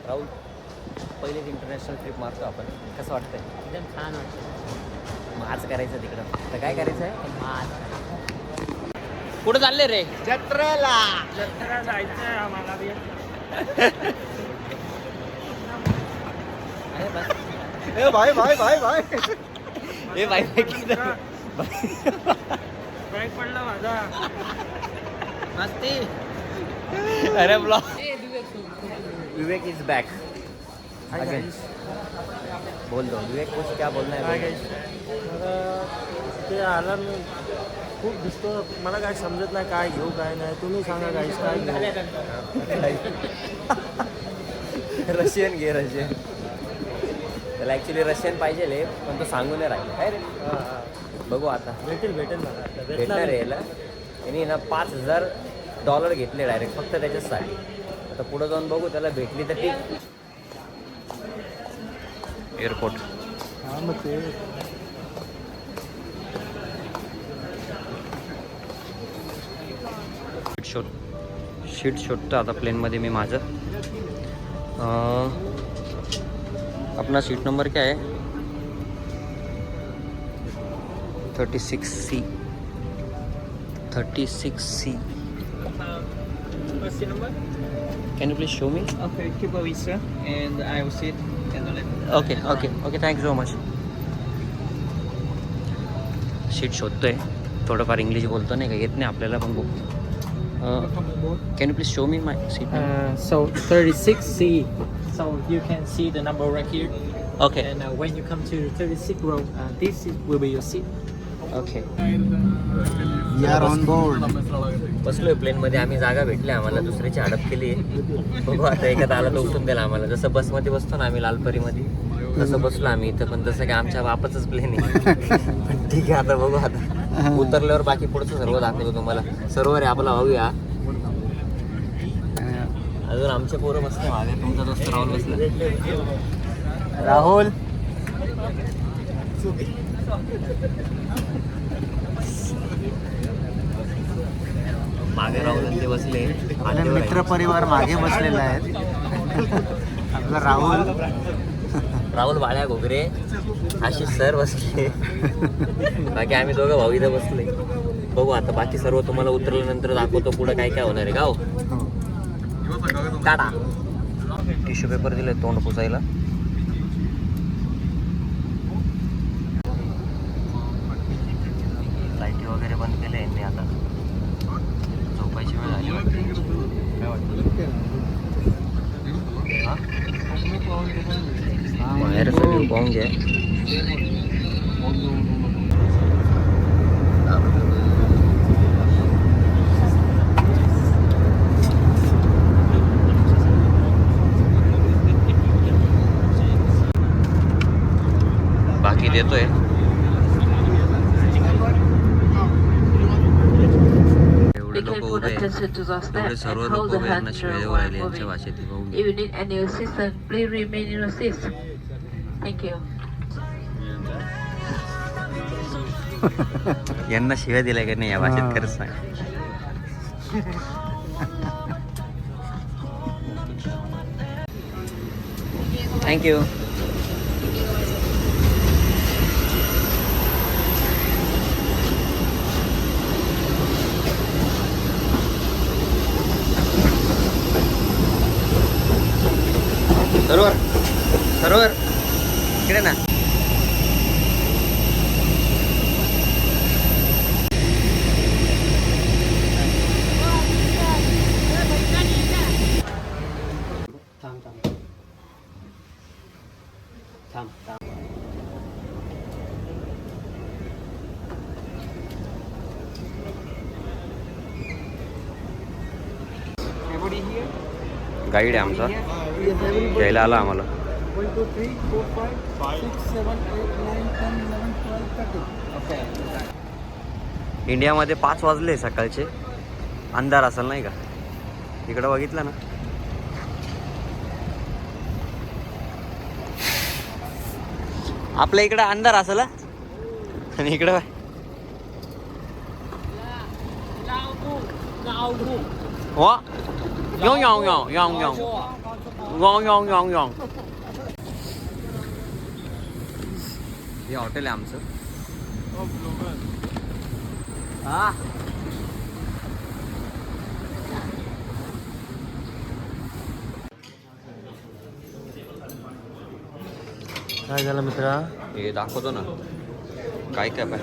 राहुल, पहिलेच international trip मारतो आपण. कसं वाटतंय? एकदम छान वाटतं. मग आज करायचं तिकडं तर काय करायचं आहे? आज कुठं चालले रे? जत्रेला. जत्रा जायचं आहे आम्हाला बी. अरे बस. ए भाई भाई भाई भाई. ए बाई बॅग पडला माझा. मस्ती. अरे ब्लॉग. Vivek is back. बोल दो विवेक, कुछ क्या बोलना है? ते आला मी खूप दिसतो, मला काय समजत नाही काय घेऊ काय नाही. तुम्ही सांगा गाईस काय घेऊ. रशियन घे, रशियन. त्याला ॲक्च्युली रशियन पाहिजे पण तो सांगून नाही राहिला काय रे. बघू आता भेटेल मला आता. भेटणार आहे याला. यांनी ना $5,000 घेतले डायरेक्ट फक्त त्याच्यासाठी. आता पुढं जाऊन बघू, त्याला भेटली तर ठीक. एअरपोर्ट. हां मग ते शीट शोधतो आता प्लेनमध्ये मी माझं. अपना सीट नंबर क्या है? 36C. 36C. What's the number? Can you please show me? Okay, keep a visa and I will sit and let. Okay thank you so much. Sheet शोधतोय. थोडंफार इंग्लिश बोलतो नाही का, येत नाही आपल्याला पण बघू. Can you please show me my seat? So 36C. So you can see the number right here. Okay And when you come to 36th row, will be your seat. Okay. We are on board. बसलोय प्लेनमध्ये आम्ही. जागा भेटली आम्हाला, दुसऱ्याची हडप केली. बघू आता एखादा आला तर उठून द्याला आम्हाला. जसं बसमध्ये बसतो ना आम्ही लालपरीमध्ये, तसं बसलो आम्ही इथं. पण तसं काय आमच्या बापाचंच प्लेन आहे. पण ठीक आहे, आता बघू. आता उतरल्यावर बाकी पुढचं सर्व दाखवतो तुम्हाला. सरोवर आहे आपला भाऊया. अजून आमचे पोरं बसले मागे. तुमचा दोस्त राहुल बसला. राहुल. मागे राहुल ते बसले. आपले मित्र परिवार मागे बसलेला आहे. आपला राहुल बाळ्या घोगरे, आशिष सर बसले. बाकी आम्ही दोघं भाऊ इथं बसले. बघू आता बाकी सर्व तुम्हाला उतरल्यानंतर दाखवतो पुढं काय काय होणार आहे. गाव टाटा. टिश्यू पेपर दिले तोंड पुसायला. लाईटी वगैरे बंद केले यांनी. आता झोपायची वेळ झाली वाटते. काय वाटतं? बाहेर सगळी बॉंग आहे. बाकी देतोय. एवढे लोक उभे, एवढे सर्व लोक उभे यांना शिवाय देऊ राहिले यांच्या भाषेत. If you need any assistance, please remain in your seats. Thank you. यांना शिव्या दिल्या का नाही या भाषेत खरंच सांग. थँक्यू. सरोवर इकडे ना. गाईड आहे आमचा, घ्यायला आला आम्हाला. 1 2 3 4 5 6 7 8 9 10 11 12 13. इंडियामध्ये 5 वाजले सकाळचे. अंधार असेल नाही का? इकडं बघितलं ना. आपल्या इकडं अंधार असेल आणि इकडं वा. Yo. हे हॉटेल आहे आमचं. हा काय झालं मित्रा? हे दाखवतो ना काय काय पाय.